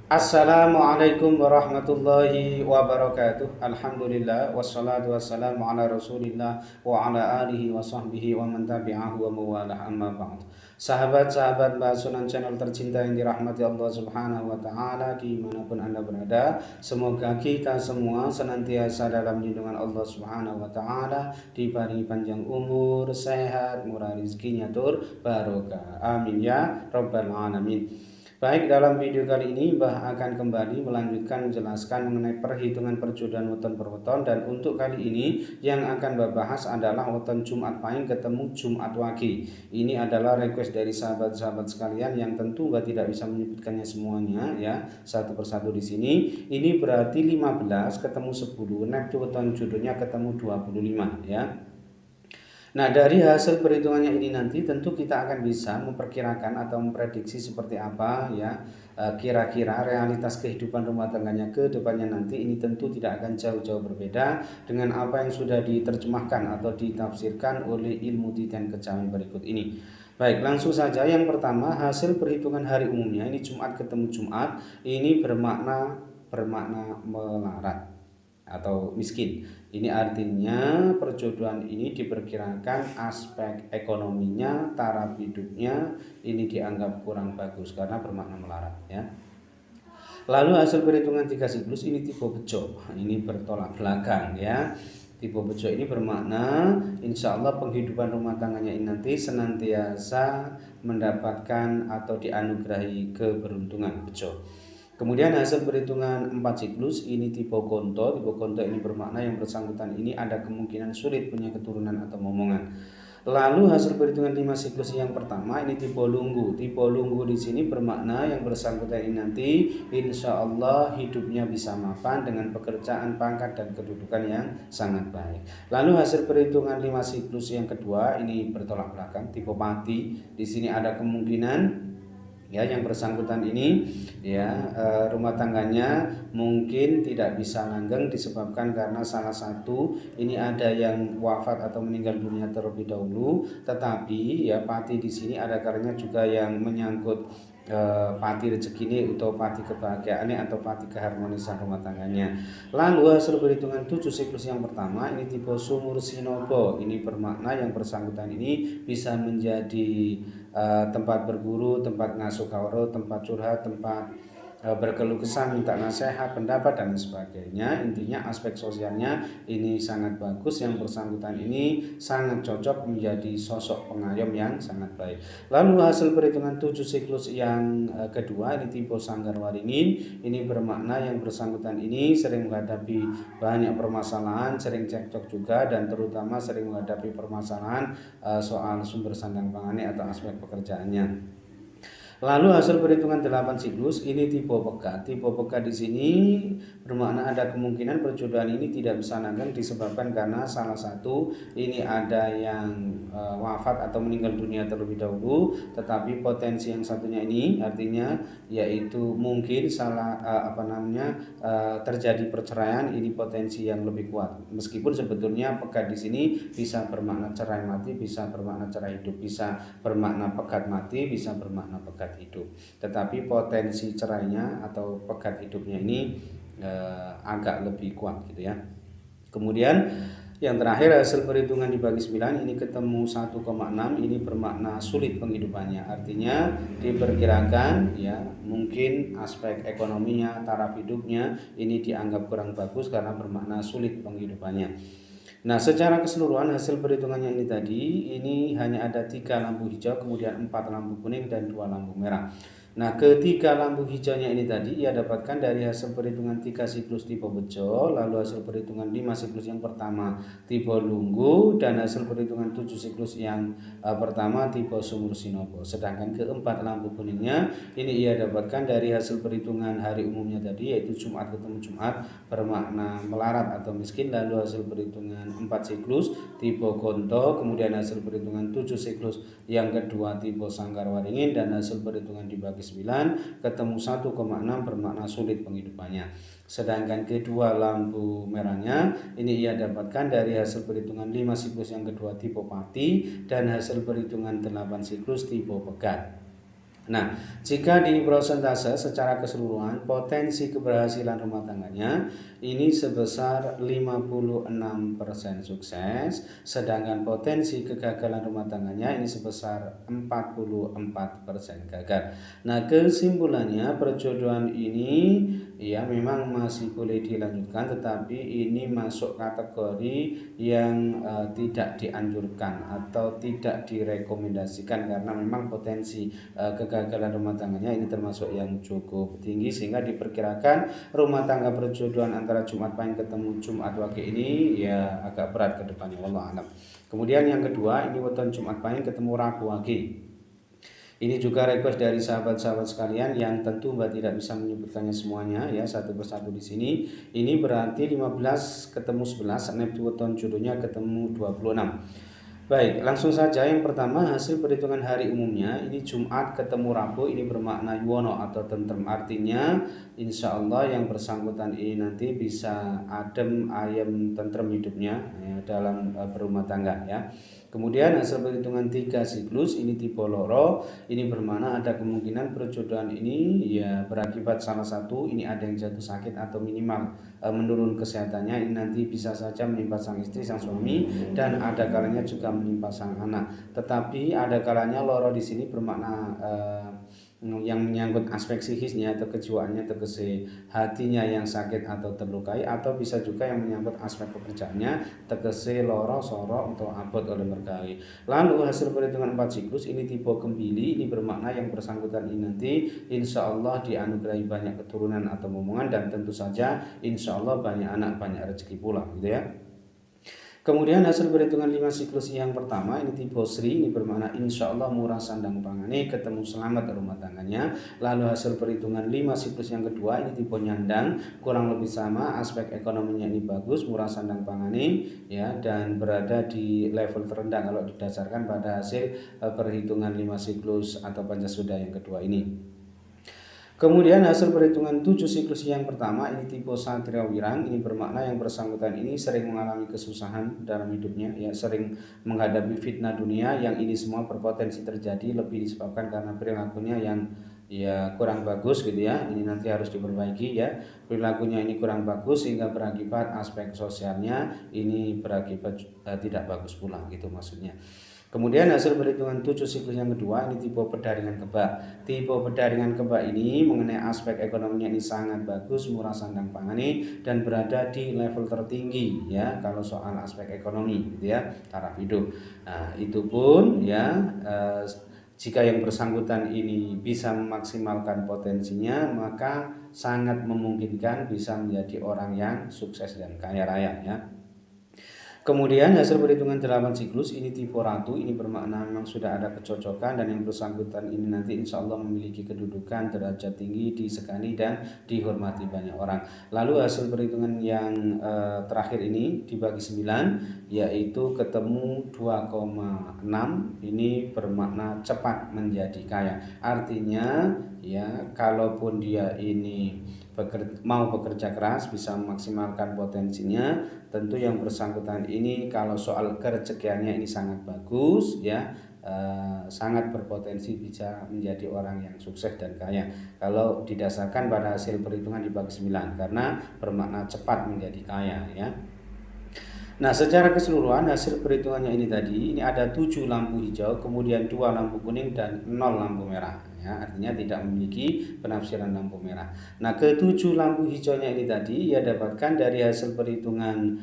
Assalamualaikum warahmatullahi wabarakatuh. Alhamdulillah wassalatu wassalamu ala Rasulillah wa ala alihi wa sahbihi wa man tabi'ahu wa mawalah amma ba'd. Sahabat-sahabat Basunan channel tercinta yang dirahmati Allah Subhanahu wa taala dimanapun Anda berada, semoga kita semua senantiasa dalam lindungan Allah Subhanahu wa taala, diberi panjang umur, sehat, murah rezekinya tur barokah. Amin ya rabbal alamin. Baik, dalam video kali ini Mbah akan kembali melanjutkan menjelaskan mengenai perhitungan perjodohan weton per weton, dan untuk kali ini yang akan Mbah bahas adalah weton Jumat Pahing ketemu Jumat Wage. Ini adalah request dari sahabat-sahabat sekalian yang tentu Mbah tidak bisa menyebutkannya semuanya ya, satu persatu di sini. Ini berarti 15 ketemu 10, neptu weton jodohnya ketemu 25 ya. Nah, dari hasil perhitungannya ini nanti tentu kita akan bisa memperkirakan atau memprediksi seperti apa ya kira-kira realitas kehidupan rumah tangganya ke depannya nanti. Ini tentu tidak akan jauh-jauh berbeda dengan apa yang sudah diterjemahkan atau ditafsirkan oleh ilmu titian kejawen berikut ini. Baik, langsung saja. Yang pertama, hasil perhitungan hari umumnya ini Jumat ketemu Jumat, ini bermakna melarat atau miskin. Ini artinya perjodohan ini diperkirakan aspek ekonominya, taraf hidupnya ini dianggap kurang bagus karena bermakna melarat ya. Lalu hasil perhitungan 3 siklus ini tipe bejo. Ini bertolak belakang ya. Tipe bejo ini bermakna insya Allah penghidupan rumah tangganya ini nanti senantiasa mendapatkan atau dianugerahi keberuntungan bejo. Kemudian hasil perhitungan 4 siklus ini tipe konto. Tipe konto ini bermakna yang bersangkutan ini ada kemungkinan sulit punya keturunan atau momongan. Lalu hasil perhitungan 5 siklus yang pertama ini tipe lunggu. Tipe lunggu di sini bermakna yang bersangkutan ini nanti insya Allah hidupnya bisa mapan dengan pekerjaan, pangkat, dan kedudukan yang sangat baik. Lalu hasil perhitungan 5 siklus yang kedua ini bertolak belakang, tipe pati. Di sini ada kemungkinan ya yang bersangkutan ini ya rumah tangganya mungkin tidak bisa langgeng disebabkan karena salah satu ini ada yang wafat atau meninggal dunia terlebih dahulu. Tetapi ya pati di sini ada karenanya juga yang menyangkut pati rezeki ini atau pati kebahagiaannya atau pati keharmonisan rumah tangganya. Lalu hasil perhitungan 7 siklus yang pertama ini tipe sumur sinobo. Ini bermakna yang bersangkutan ini bisa menjadi tempat berguru, tempat ngasuh kauro, tempat curhat, tempat berkeluh kesah, minta nasihat, pendapat, dan sebagainya. Intinya aspek sosialnya ini sangat bagus. Yang bersangkutan ini sangat cocok menjadi sosok pengayom yang sangat baik. Lalu hasil perhitungan 7 siklus yang kedua ini tipe sanggar waringin. Ini bermakna yang bersangkutan ini sering menghadapi banyak permasalahan, sering cekcok juga, dan terutama sering menghadapi permasalahan soal sumber sandang pangannya atau aspek pekerjaannya. Lalu hasil perhitungan 8 siklus ini tipe pekat. Tipe pekat di sini bermakna ada kemungkinan perjodohan ini tidak bisa langgeng disebabkan karena salah satu ini ada yang wafat atau meninggal dunia terlebih dahulu, tetapi potensi yang satunya ini artinya yaitu mungkin terjadi perceraian, ini potensi yang lebih kuat. Meskipun sebetulnya pekat di sini bisa bermakna cerai mati, bisa bermakna cerai hidup, bisa bermakna pekat mati, bisa bermakna pekat hidup. Tetapi potensi cerainya atau pekat hidupnya ini agak lebih kuat gitu ya. Kemudian yang terakhir hasil perhitungan dibagi 9 ini ketemu 1,6, ini bermakna sulit penghidupannya. Artinya diperkirakan ya mungkin aspek ekonominya, taraf hidupnya ini dianggap kurang bagus karena bermakna sulit penghidupannya. Nah, secara keseluruhan hasil perhitungannya ini tadi ini hanya ada 3 lampu hijau, kemudian 4 lampu kuning, dan 2 lampu merah. Nah, ketiga lampu hijaunya ini tadi ia dapatkan dari hasil perhitungan 3 siklus tipe bejo, lalu hasil perhitungan 5 siklus yang pertama tipe lunggu, dan hasil perhitungan 7 siklus yang pertama tipe sumur sinobo. Sedangkan keempat lampu kuningnya ini ia dapatkan dari hasil perhitungan hari umumnya tadi, yaitu Jumat ketemu Jumat bermakna melarat atau miskin. Lalu hasil perhitungan 4 siklus tipe konto, kemudian hasil perhitungan 7 siklus yang kedua tipe sanggar waringin, dan hasil perhitungan dibagi 9 ketemu 1,6 bermakna sulit penghidupannya. Sedangkan kedua lampu merahnya ini ia dapatkan dari hasil perhitungan 5 siklus yang kedua tipe pati, dan hasil perhitungan 8 siklus tipe pegat. Nah, jika di prosentase secara keseluruhan potensi keberhasilan rumah tangganya ini sebesar 56% sukses, sedangkan potensi kegagalan rumah tangganya ini sebesar 44% gagal. Nah, kesimpulannya perjodohan ini ya memang masih boleh dilanjutkan, tetapi ini masuk kategori yang tidak dianjurkan atau tidak direkomendasikan karena memang potensi kegagalan rumah tangganya ini termasuk yang cukup tinggi, sehingga diperkirakan rumah tangga perjodohan antara Jumat Pahing ketemu Jumat Wage ini ya agak berat ke depannya, wallahu alam. Kemudian yang kedua, ini weton Jumat Pahing ketemu Rabu Wage. Ini juga request dari sahabat-sahabat sekalian yang tentu Mbak tidak bisa menyebutkannya semuanya ya satu persatu di sini. Ini berarti 15 ketemu 11, Neptu weton jodohnya ketemu 26. Baik, langsung saja yang pertama hasil perhitungan hari umumnya ini Jumat ketemu Rabu, ini bermakna yuwono atau tentrem, artinya insya Allah yang bersangkutan ini nanti bisa adem ayem tentrem hidupnya ya, dalam berumah tangga ya. Kemudian hasil perhitungan 3 siklus ini tipe loro, ini bermakna ada kemungkinan perjodohan ini ya berakibat salah satu ini ada yang jatuh sakit atau minimal menurun kesehatannya, ini nanti bisa saja menimpa sang istri, sang suami, dan ada kalanya juga menimpa sang anak. Tetapi ada kalanya loro di sini bermakna yang menyangkut aspek psikisnya atau kejiwaannya, tegese hatinya yang sakit atau terlukai, atau bisa juga yang menyangkut aspek pekerjaannya, tegese loro soro atau abot oleh mergawe. Lalu hasil perhitungan 4 siklus ini tipe kembili, ini bermakna yang bersangkutan ini nanti insya Allah dianugerahi banyak keturunan atau momongan, dan tentu saja insya Allah banyak anak banyak rezeki pula gitu ya. Kemudian hasil perhitungan 5 siklus yang pertama ini tipe Sri, ini bermakna insya Allah murah sandang pangane, ketemu selamat rumah tangganya. Lalu hasil perhitungan 5 siklus yang kedua ini tipe Nyandang, kurang lebih sama, aspek ekonominya ini bagus, murah sandang pangane ya, dan berada di level terendah kalau didasarkan pada hasil perhitungan 5 siklus atau Pancasuda yang kedua ini. Kemudian hasil perhitungan 7 siklus yang pertama ini tipe Satria Wirang, ini bermakna yang bersangkutan ini sering mengalami kesusahan dalam hidupnya ya, sering menghadapi fitnah dunia, yang ini semua berpotensi terjadi lebih disebabkan karena perilakunya yang ya kurang bagus gitu ya. Ini nanti harus diperbaiki ya, perilakunya ini kurang bagus sehingga berakibat aspek sosialnya ini berakibat tidak bagus pula gitu maksudnya. Kemudian hasil perhitungan 7 siklus yang kedua ini tipe Pedaringan Kebak. Tipe Pedaringan Kebak ini mengenai aspek ekonominya ini sangat bagus, murah sandang pangane, dan berada di level tertinggi ya kalau soal aspek ekonomi gitu ya, taraf hidup. Nah, itu pun ya jika yang bersangkutan ini bisa memaksimalkan potensinya, maka sangat memungkinkan bisa menjadi orang yang sukses dan kaya raya ya. Kemudian hasil perhitungan 8 siklus ini tipe Ratu, ini bermakna memang sudah ada kecocokan dan yang bersangkutan ini nanti insya Allah memiliki kedudukan derajat tinggi, disegani dan dihormati banyak orang. Lalu hasil perhitungan yang terakhir ini dibagi 9 yaitu ketemu 2,6, ini bermakna cepat menjadi kaya. Artinya ya kalaupun dia ini mau bekerja keras bisa memaksimalkan potensinya, tentu yang bersangkutan ini kalau soal kerezekiannya ini sangat bagus ya, sangat berpotensi bisa menjadi orang yang sukses dan kaya kalau didasarkan pada hasil perhitungan dibagi 9 karena bermakna cepat menjadi kaya ya. Nah, secara keseluruhan hasil perhitungannya ini tadi, ini ada 7 lampu hijau, kemudian 2 lampu kuning dan 0 lampu merah. Ya, artinya tidak memiliki penafsiran lampu merah. Nah, ke-7 lampu hijaunya ini tadi ia dapatkan dari hasil perhitungan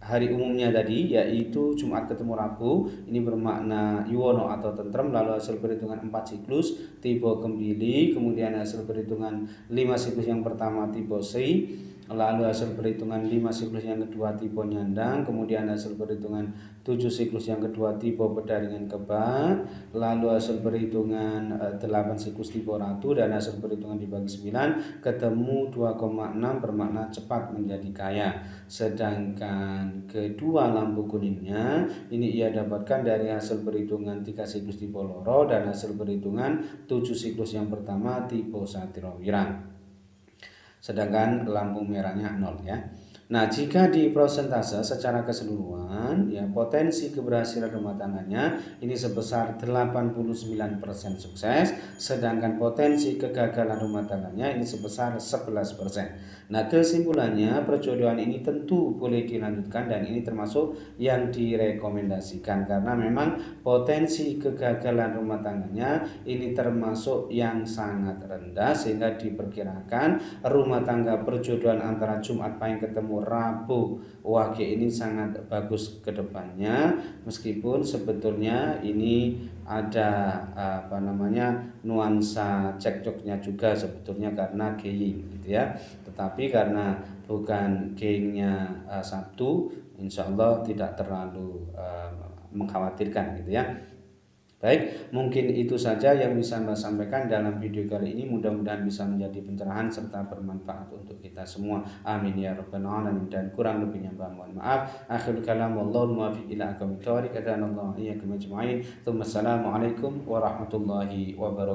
hari umumnya tadi, yaitu Jumat ketemu Rabu, ini bermakna yuwono atau tentrem. Lalu hasil perhitungan 4 siklus tipe Kembili, kemudian hasil perhitungan 5 siklus yang pertama tipe Sri, lalu hasil perhitungan 5 siklus yang kedua tipe Nyandang, kemudian hasil perhitungan 7 siklus yang kedua tipe Pedaringan Kebak, lalu hasil perhitungan 8 siklus tipe Ratu, dan hasil perhitungan dibagi 9 ketemu 2,6 bermakna cepat menjadi kaya. Sedangkan kedua lampu kuningnya ini ia dapatkan dari hasil perhitungan 3 siklus tipe Loro dan hasil perhitungan 7 siklus yang pertama tipe Satria Wirang. Sedangkan lampu merahnya 0 ya. Nah, jika di prosentase secara keseluruhan, ya potensi keberhasilan rumah tangganya ini sebesar 89% sukses, sedangkan potensi kegagalan rumah tangganya ini sebesar 11%. Nah, kesimpulannya perjodohan ini tentu boleh dilanjutkan dan ini termasuk yang direkomendasikan karena memang potensi kegagalan rumah tangganya ini termasuk yang sangat rendah sehingga diperkirakan rumah tangga perjodohan antara Jumat Pahing ketemu Rabu Wage ini sangat bagus ke depannya, meskipun sebetulnya ini ada nuansa cekcoknya juga sebetulnya karena gaying gitu ya. Tetapi karena bukan gayingnya Sabtu, insya Allah tidak terlalu mengkhawatirkan gitu ya. Baik, mungkin itu saja yang bisa Mbak sampaikan dalam video kali ini. Mudah-mudahan bisa menjadi pencerahan serta bermanfaat untuk kita semua. Amin ya rabbal alamin. Dan kurang lebihnya Mbak mohon maaf. Akhirul kalam wallahu muwaffiq ila aqwamit thoriq. Assalamualaikum warahmatullahi wabarakatuh.